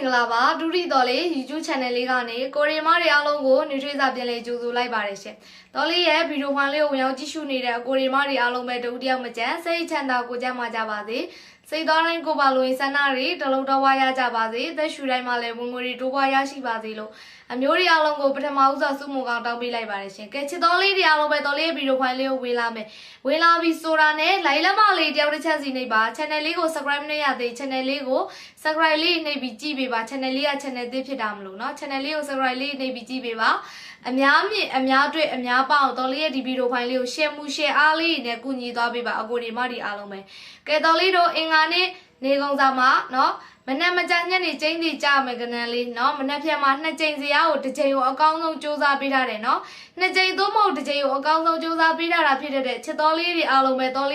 င်္ဂလာပါဒုတိတော်လေး YouTube channel လေးကနေကိုရီမားတွေအားလုံးကိုနှွေးထွေးစာပြန်လေးကြိုဆိုလိုက်ပါတယ်ရှင်။တော်လေးရဲ့ဗီဒီယိုဖိုင်လေးကိုဝင်ရောက်ကြည့်ရှုနေတဲ့ကိုရီမားတွေအားလုံးပဲတဦးတယောက်မကျန်စိတ်ချမ်းသာကိုကြမ်းမှာကြပါစေ။စိတ်သားတိုင်းကိုပါလို့ဆန္ဒတွေတလုံးတော်ဝါရကြပါစေ။သက်ရှူတိုင်းမှာလည်းဝင်ငွေတွေတိုးပွားရရှိပါစေလို့အမျိုးတွေအားလုံးကိုပထမဦးစွာစုမှုကောင်းတောင်းပေးလိုက်ပါတယ်ရှင်။ကဲချစ်တော်လေးတွေအားလုံးပဲတော်လေးရဲ့ဗီဒီယိုဖိုင်လေးကိုဝင်လာမယ်။ဝင်လာပြီးဆိုတာနဲ့လိုက်လက်မလေးတယောက်တစ်ချက်စီနေပါ channel လေးကို subscribe မရသေး channel လေးကို subscribe လေးနှိပ်ပြီးကြည့်ပေးပါ channel လေးက channel သစ်ဖြစ်တာမလို့เนาะ channel လေးကို subscribe လေးနှိပ်ပြီးကြည့်ပေးပါအများမြင့်အများတွေ့အများပေါအောင်တော်လေးရဲ့ဒီဗီဒီယိုဖိုင်လေးကို share မှု share အားလေးနဲ့ကူညီသွားပေးပါအကိုဒီမဒီအားလုံးပဲကဲတော်လေးတို့အင်္ဂါနေ့နေကုံစာမှာเนาะမနက်မကြညနေကျင်းစီကြမယ်ကနန်းလေးเนาะမနက်ဖြန်မှာ2ကြိမ်စရာကို1ကြိမ်ကိုအကောင်းဆုံးစူးစမ်းပေးထားတယ်เนาะ2ကြိမ်သို့မဟုတ်1ကြိမ်ကိုအကောင်းဆုံးစူးစမ်းပေးထားတာဖြစ်တဲ့ချစ်တော်လေးတွေအားလုံးပဲတော်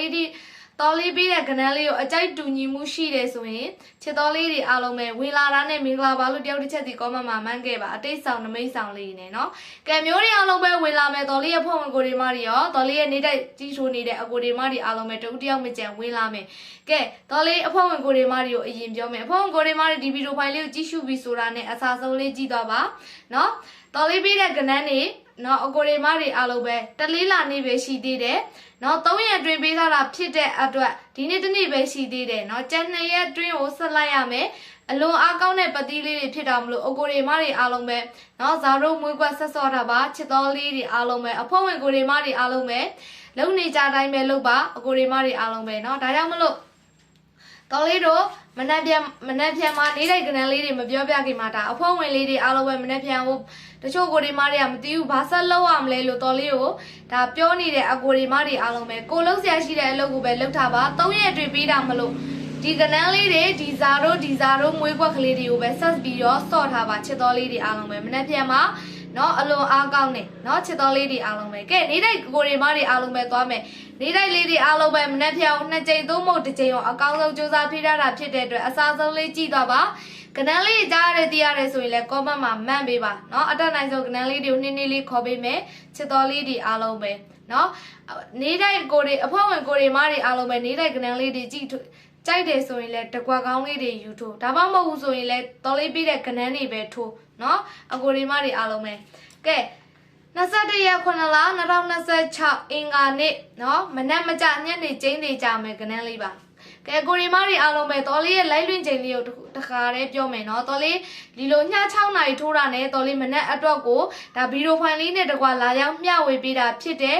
လေးပေးတဲ့ကနန်းလေးကိုအကြိုက်တူညီမှုရှိတယ်ဆိုရင်ချစ်တော်လေးတွေအားလုံးပဲဝင်လာတာနဲ့မင်္ဂလာပါလို့တယောက်တစ်ချက်စီ comment မှာမှန်းခဲ့ပါအတိတ်ဆောင်နမိတ်ဆောင်လေးနဲ့เนาะကဲမျိုးတွေအားလုံးပဲဝင်လာမယ်တော်လေးရဲ့ဖွဲ့ဝင်ကိုတွေမတွေရောတော်လေးရဲ့နေတိုက်ကြီးဆိုနေတဲ့အကိုတွေမတွေအားလုံးပဲတဦးတယောက်မကြံဝင်လာမယ်ကဲတော်လေးအဖွဲ့ဝင်ကိုတွေမတွေကိုအရင်ပြောမယ်အဖွဲ့ဝင်ကိုတွေမတွေဒီဗီဒီယိုဖိုင်လေးကိုကြည့်ရှုပြီးဆိုတာနဲ့အစားဆုံးလေးကြည့်သွားပါเนาะတော်လေးပေးတဲ့ကနန်းတွေနော်အကိုရီမတွေအားလုံးပဲတလေးလာနေပဲရှိသေးတယ်နော်3ရက်အတွင်းပေးထားတာဖြစ်တဲ့အတွက်ဒီနေ့တစ်နေ့ပဲရှိသေးတယ်နော်ကျန်2ရက်အတွင်းကိုဆက်လိုက်ရမယ်အလွန်အားကောင်းတဲ့ပတိလေးတွေဖြစ်တော်မလို့အကိုရီမတွေအားလုံးပဲနော်ဇာတို့မွေးကွက်ဆက်စောတာပါချစ်တော်လေးတွေအားလုံးပဲအဖို့ဝင်ကိုရီမတွေအားလုံးပဲလုံနေကြတိုင်းပဲလုပ်ပါအကိုရီမတွေအားလုံးပဲနော်ဒါကြောင့်မလို့တော်လေးတို့မနက်ဖြန်မှာနေတိုက်ကနန်းလေးတွေမပြောပြခင်မှာဒါအဖို့ဝင်လေးတွေအားလုံးပဲမနက်ဖြန်ကိုတချို့ကိုရီမားတွေကမသိဘူးဘာဆက်လုပ်ရမလဲလို့တော်လေးကိုဒါပြောနေတဲ့အကိုရီမားတွေအားလုံးပဲကိုလုံးဆရာရှိတဲ့အလုပ်ကိုပဲလုပ်ထားပါ3ရက်အတွင်းပေးတာမလို့ဒီကနန်းလေးတွေဒီဇာတို့မွေးကွက်ကလေးတွေကိုပဲဆက်ပြီးတော့စော့ထားပါချစ်တော်လေးတွေအားလုံးပဲမနက်ဖြန်မှာနော်အလွန်အားကောင်းနေနော်ချစ်တော်လေးတွေအားလုံးပဲကဲနေတိုက်ကိုရီမားတွေအားလုံးပဲသွားမယ်နေတိုက်လေးတွေအားလုံးပဲမနက်ဖြန်2ကြိမ်သို့မဟုတ်1ကြိမ်ရောအကောင်းဆုံးစူးစမ်းဖိထားတာဖြစ်တဲ့အတွက်အစားဆုံးလေးကြည့်သွားပါကနန်းလေးကြားရတဲ့တရားရဆိုရင်လည်း comment မှာမှတ်ပေးပါเนาะအတက်နိုင်ဆုံးကနန်းလေးတွေကိုနှင်းလေးခေါ်ပေးမယ်ချစ်တော်လေးတွေအားလုံးပဲเนาะနေတိုက်ကိုတွေအဖွက်ဝင်ကိုတွေမားတွေအားလုံးပဲနေတိုက်ကနန်းလေးတွေကြည့်ကြိုက်တယ်ဆိုရင်လည်းတကွာကောင်းလေးတွေယူထိုးဒါမှမဟုတ်ဘူးဆိုရင်လည်းတော်လေးပြီးတဲ့ကနန်းတွေပဲထိုးเนาะအကိုတွေမားတွေအားလုံးပဲကဲ21ရက်9လ2026အင်္ဂါနေ့เนาะမနက်မကြညနေကျင်းနေကြမယ်ကနန်းလေးပါကဲကိုရီမားတွေအားလုံးပဲတော်လေးရဲ့ live လွှင့်ချိန်လေးကိုတခါတည်းပြောမယ်နော်တော်လေးဒီလိုည6နာရီထိုးတာနဲ့တော်လေးမနက်အတွက်ကိုဒါဗီဒီယိုဖိုင်လေးနဲ့တကွာလာရောက်မျှဝေပေးတာဖြစ်တယ်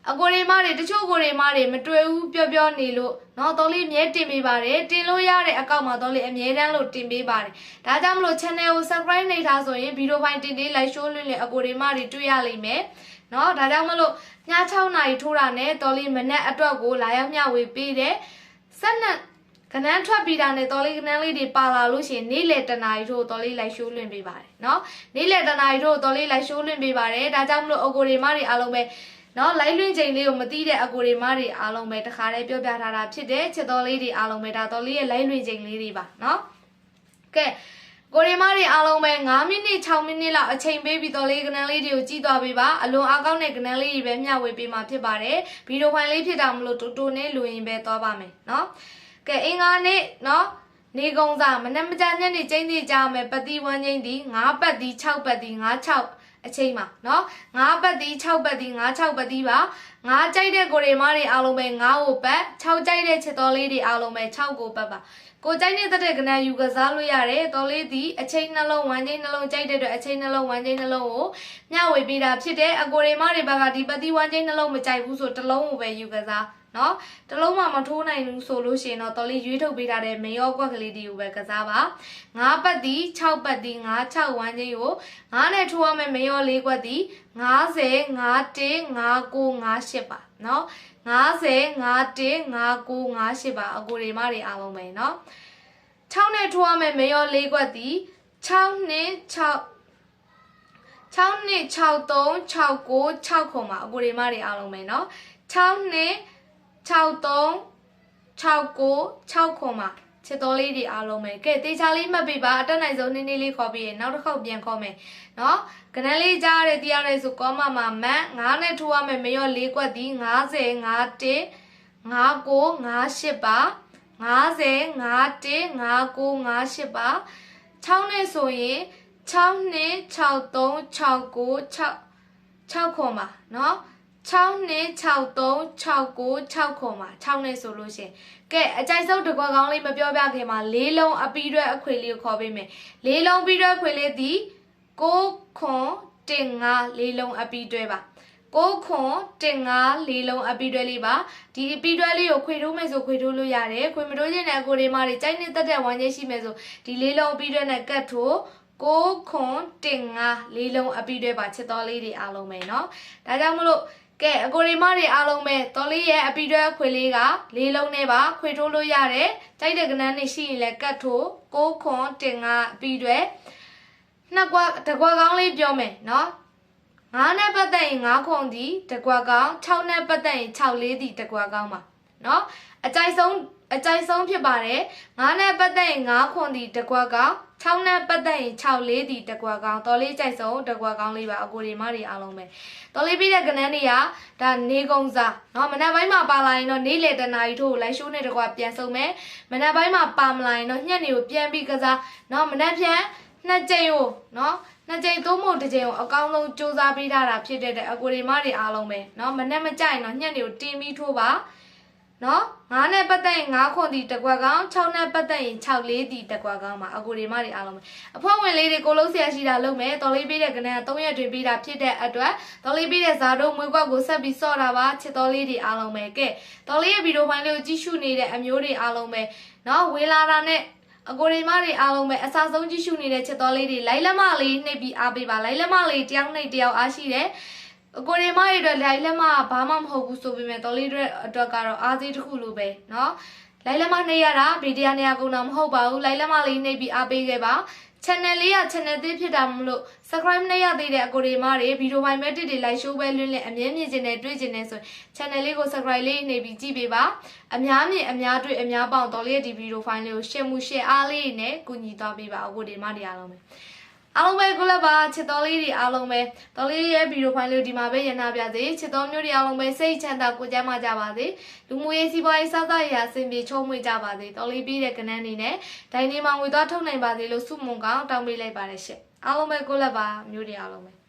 အကိုရီမားတွေတချို့ကိုရီမားတွေမတွေ့ဘူးပြောနေလို့နော်တော်လေးမြဲတင်ပေးပါတယ်တင်လို့ရတဲ့အကောင့်မှာတော်လေးအမြဲတမ်းလို့တင်ပေးပါတယ်ဒါကြောင့်မလို့ channel ကို subscribe နေထားဆိုရင်ဗီဒီယိုဖိုင်တင် live show လွှင့်လေအကိုရီမားတွေတွေ့ရလိမ့်မယ်နော်ဒါကြောင့်မလို့ည6နာရီထိုးတာနဲ့တော်လေးမနက်အတွက်ကိုလာရောက်မျှဝေပေးတယ်ဆက်နက်ကနန်းထွက်ပြီးတာနဲ့တော်လေးကနန်းလေးတွေပါလာလို့ရှိရင်နေ့လယ်တနာရီထို့တော်လေးလိုက်ရှိုးလွှင့်ပေးပါတယ်เนาะနေ့လယ်တနာရီထို့တော်လေးလိုက်ရှိုးလွှင့်ပေးပါတယ်ဒါကြောင့်မလို့အကိုတွေမတွေအားလုံးပဲเนาะလိုက်လွှင့်ချိန်လေးကိုမသိတဲ့အကိုတွေမတွေအားလုံးပဲတခါတည်းပြောပြထားတာဖြစ်တယ်ချစ်တော်လေးတွေအားလုံးပဲဒါတော်လေးရဲ့လိုက်လွှင့်ချိန်လေးတွေပါเนาะကဲကိုရီမားတွေအားလုံးပဲ9မိနစ်6မိနစ်လောက်အချိန်ပေးပြီးတော်လေးကနန်းလေးတွေကိုကြည့်သွားပေးပါအလွန်အားကောင်းတဲ့ကနန်းလေးတွေပဲမျှဝေပေးမှာဖြစ်ပါတယ်ဗီဒီယိုဖိုင်လေးဖြစ်တာမလို့တူနဲ့လူရင်ပဲသွားပါမယ်เนาะကဲအင်္ဂါနေ့เนาะနေကုံစာမနက်မကြညနေကျင်းစီကြမယ်ပတိဝမ်းချင်းဒီ9ပတ်ဒီ6ပတ်ဒီ9 6အချိန်မှာเนาะ9ပတ်ဒီ6ပတ်ဒီ9 6ပတ်ဒီပါ9ကြိုက်တဲ့ကိုရီမားတွေအားလုံးပဲ9ကိုပတ်6ကြိုက်တဲ့ချစ်တော်လေးတွေအားလုံးပဲ6ကိုပတ်ပါကိုကြိုက်နေတဲ့ကနန်းယူကစားလို့ရတယ်တော်လေးဒီအချိန်နှလုံးဝမ်းချင်းနှလုံးကြိုက်တဲ့အတွက်အချိန်နှလုံးဝမ်းချင်းနှလုံးကိုမျှဝေပေးတာဖြစ်တယ်အကိုရီမားတွေဘက်ကဒီပတိဝမ်းချင်းနှလုံးမကြိုက်ဘူးဆိုတစ်လုံးကိုပဲယူကစားနော်တလုံးမှမထိုးနိုင်ဘူးဆိုလို့ရှိရင်တော့တော်လေးရွေးထုတ်ပေးထားတဲ့မေယောကွက်ကလေးတွေကိုပဲကစားပါ9ပတ်ဒီ6ပတ်ဒီ9 6ဝမ်းချင်းကို9နဲ့ထိုးရမယ်မေယော4ကွက်ဒီ50 51 59 58ပါနော်50 51 59 58ပါအကိုတွေမတွေအားလုံးပဲနော်6နဲ့ထိုးရမယ်မေယော4ကွက်ဒီ6နဲ့6 6နဲ့63 69 6ခုမှာအကိုတွေမတွေအားလုံးပဲနော်6နဲ့63 69 6ခုမှာချစ်တော်လေးတွေအားလုံးပဲကဲတေချာလေးမှတ်ပေးပါအတက်နိုင်ဆုံးနည်းနည်းလေးခေါ်ပြီးရင်နောက်တစ်ခေါက်ပြန်ခေါ်မယ်နော်ကနန်းလေးကြားရတဲ့တရားလေးဆိုကောမမှာမန်9နဲ့ထိုးရမယ်မရော4ကွက်ဒီ50 51 59 58ပါ50 51 59 58ပါ 6နဲ့ဆိုရင်6နှစ်6 3 6 9 6ခွန်ပါနော်6နှစ်6 3 6 9 6ခွန်ပါ6နဲ့ဆိုလို့ရှင်ကဲအကြိုက်ဆုံးတကွက်ကောင်းလေးမပြောပြခင်မှာ၄လုံးအပီးတွဲအခွေလေးကိုခေါ်ပေးမယ်၄လုံးပြီးတွဲအခွေလေးဒီ6ခွန်တင်5၄လုံးအပီးတွဲပါ6ခွန်တင်5၄လုံးအပီးတွဲလေးပါဒီအပီးတွဲလေးကိုခွေထိုးမယ်ဆိုခွေထိုးလို့ရတယ်ခွေမထိုးခြင်းနဲ့အကိုတွေမတွေကြိုက်နေတတ်တဲ့ဝမ်းချင်းရှိမယ်ဆိုဒီ၄လုံးအပီးတွဲနဲ့ကတ်ထိုး6ခွန်တင်5၄လုံးအပီးတွဲပါချစ်တော်လေးတွေအားလုံးပဲเนาะဒါကြောင့်မလို့ကဲအကိုရီမတွေအားလုံးပဲတော်လေးရဲ့အပီတွဲခွေလေးက၄လုံးနဲ့ပါခွေထိုးလို့ရတယ်ကြိုက်တဲ့ကနန်းနေရှိရင်လည်းကတ်ထိုး6ခွန်တင်5အပီတွဲနှစ်ကွက်တစ်ကွက်ကောင်းလေးပြောမယ်เนาะ9နဲ့ပတ်သက်ရင်9ခွန်ဒီတစ်ကွက်ကောင်း6နဲ့ပတ်သက်ရင်6လေးဒီတစ်ကွက်ကောင်းပါเนาะအကြိုက်ဆုံးဖြစ်ပါတယ်9နဲ့ပတ်သက်ရင်9ခွန်ဒီတစ်ကွက်ကောင်း6နဲ့ပတ်သက်ရင်6လေးဒီတစ်ကွက်ကောင်းတော်လေးကြိုက်ဆုံးတစ်ကွက်ကောင်းလေးပါအကိုဒီမတွေအားလုံးပဲတော်လေးပြီးတဲ့ကနန်းတွေကဒါနေကုံစားเนาะမနက်ပိုင်းမှာပါလာရင်တော့နေ့လယ်တနာရီထိုးလိုက်ရှိုးနဲ့တစ်ကွက်ပြန်ဆုံးမယ်မနက်ပိုင်းမှာပါမလာရင်တော့ညက်နေကိုပြန်ပြီးကစားเนาะမနက်ဖြန်နှစ်ကြိမ်ကိုเนาะနှစ်ကြိမ်သုံးဖို့တစ်ကြိမ်ကိုအကောင်းဆုံးစူးစမ်းပေးထားတာဖြစ်တဲ့အကိုဒီမတွေအားလုံးပဲเนาะမနက်မကြိုက်ရင်တော့ညက်နေကိုတင်ပြီးထိုးပါနော်9နဲ့ပတ်သက်ရင်9ခွန်ဒီတစ်ကွက်ကောင်း6နဲ့ပတ်သက်ရင်6လေးဒီတစ်ကွက်ကောင်းပါအကူတွေမတွေအားလုံးပဲအဖွက်ဝင်လေးတွေကိုလုံးဆရာရှိတာလုပ်မယ်တော်လေးပေးတဲ့ကနန်း3ရက်တွင်ပေးတာဖြစ်တဲ့အတွက်တော်လေးပေးတဲ့ဇာတို့မွေးကွက်ကိုဆက်ပြီးစော့တာပါချစ်တော်လေးတွေအားလုံးပဲကဲတော်လေးရဲ့ဗီဒီယိုဖိုင်လေးကိုကြည့်ရှုနေတဲ့အမျိုးတွေအားလုံးပဲနော်ဝေလာတာနဲ့အကိုရီမတွေအားလုံးပဲအစားဆုံးကြည့်ရှုနေတဲ့ချစ်တော်လေးတွေလိုက်လက်မလေးနှိပ်ပြီးအားပေးပါလိုက်လက်မလေးတယောက်နှိပ်တယောက်အားရှိတယ်အကိုရီမရဲ့အတွက်လိုက်လက်မဘာမှမဟုတ်ဘူးဆိုပေမဲ့တော်လေးတွေအတွက်ကတော့အားသေးတစ်ခုလိုပဲเนาะလိုက်လက်မနှိပ်ရတာဗီဒီယိုနေရာကုန်တာမဟုတ်ပါဘူးလိုက်လက်မလေးနှိပ်ပြီးအားပေးခဲ့ပါ channel လေးက channel သေးဖြစ်တာမလို့ subscribe နှိပ်ရသေးတဲ့အကိုရီမတွေဗီဒီယိုပိုင်းမဲ့တစ်တွေ like show ပဲလွှင့်လင့်အမြဲမြင်ခြင်းနဲ့တွေ့ခြင်းနဲ့ဆိုရင် channel လေးကို subscribe လေးနှိပ်ပြီးကြည့်ပေးပါအများမြင်အများတွေ့အများပေါင်းတော်လေးရဲ့ဒီဗီဒီယိုဖိုင်လေးကို share မှု share အားလေးနဲ့ကူညီသွားပေးပါအကိုရီမတွေအားလုံးပဲအားလုံးပဲကိုလည်းပါချစ်တော်လေးတွေအားလုံးပဲတော်လေးရဲ့ဗီဒီယိုဖိုင်လေးဒီမှာပဲရနာပြစေချစ်တော်မျိုးတွေအားလုံးပဲစိတ်ချမ်းသာကိုကြမ်းမှကြပါစေလူမှုရေးစီးပွားရေးစားသရအဆင်ပြေချုံးမွေ့ကြပါစေတော်လေးပြီးတဲ့ကနန်းနေနဲ့ဒိုင်နေမှာငွေသွားထုတ်နိုင်ပါစေလို့ဆုမွန်ကောင်းတောင်းပေးလိုက်ပါတယ်ရှင့်အားလုံးပဲကိုလည်းပါမျိုးတွေအားလုံးပဲ